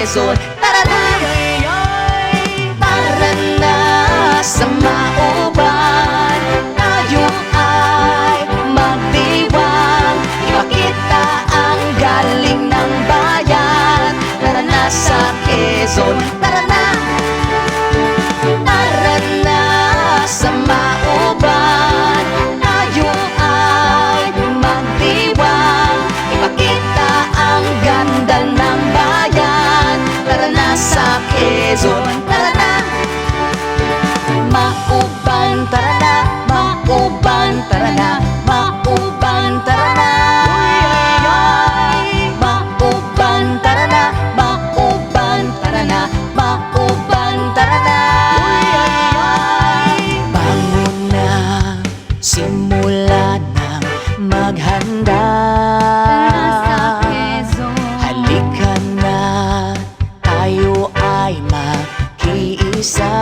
Quezon. Tara na! Tara na sa Mauban, tayo ay magdiwang, ipakita ang galing ng bayan. Tara na sa Quezon, tara na! Tara na sa Mauban, tayo ay magdiwang, ipakita ang ganda ng bayan. Tara na sa Quezon, tara na! Mauban, tara na! Mauban, tara na! Mauban, tara na! Mauban, tara na! Mauban, tara na! Mauban, tara na! Bangon na, simula na maghanda. Halika na, tayo ay makiisa.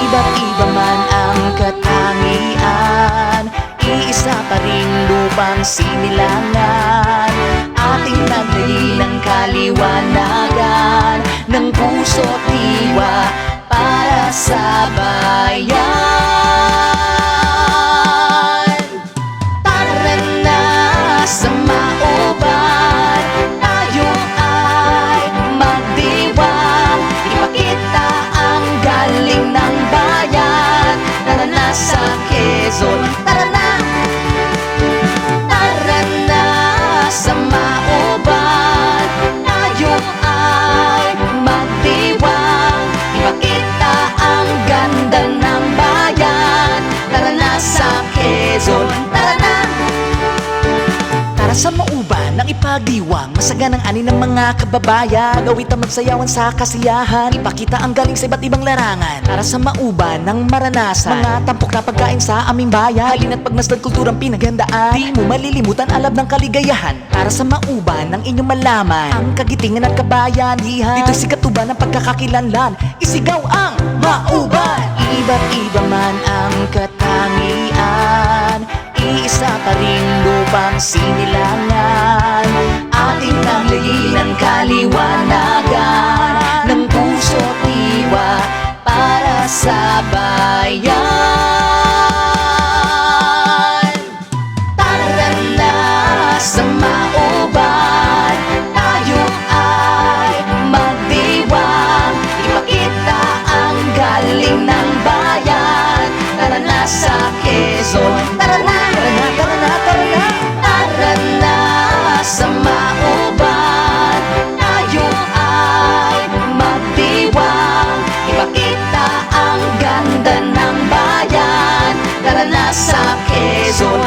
Iba't iba man ang katangian, iisa pa rin lupang sinilangan. Ating nagdali ng kaliwanagan, ng puso't diwa para sa bayan. Tara na sa Mauban, tayo ay magdiwang, ipakita ang galing ng bayan. Tara na sa Quezon, tara na! Tara na sa Mauban, tayo ay magdiwang, ipakita ang ganda ng bayan. Tara na sa Quezon, tara na! Tara sa Mauban, nang ipagdiwang, masaganang ani ng mga kababayan. Gawit ang magsayawan sa kasiyahan, ipakita ang galing sa iba't ibang larangan. Tara sa Mauban, nang maranasan mga tampok na pagkain sa aming bayan. Halina't pagmasdan kulturang pinaghandaan, di mo malilimutan alab ng kaligayahan. Tara sa Mauban, nang inyong malaman ang kagitingan at kabayanihan. Dito'y sikatuban ng pagkakakilanlan, isigaw ang Mauban! Iba't iba man ang katangian, iisa pa rin lupang sinilangan. Ating naglayin ang kaliwanagan, ng puso't diwa para sa bayan. Tara na sa Mauban, tayo ay magdiwang, ipakita ang galing ng bayan. Tara na sa Quezon, tara na! Tara na, tara na, tara na! Tara na sa Mauban, tayo ay magdiwang, ipakita ang ganda ng bayan. Tara na sa Quezon,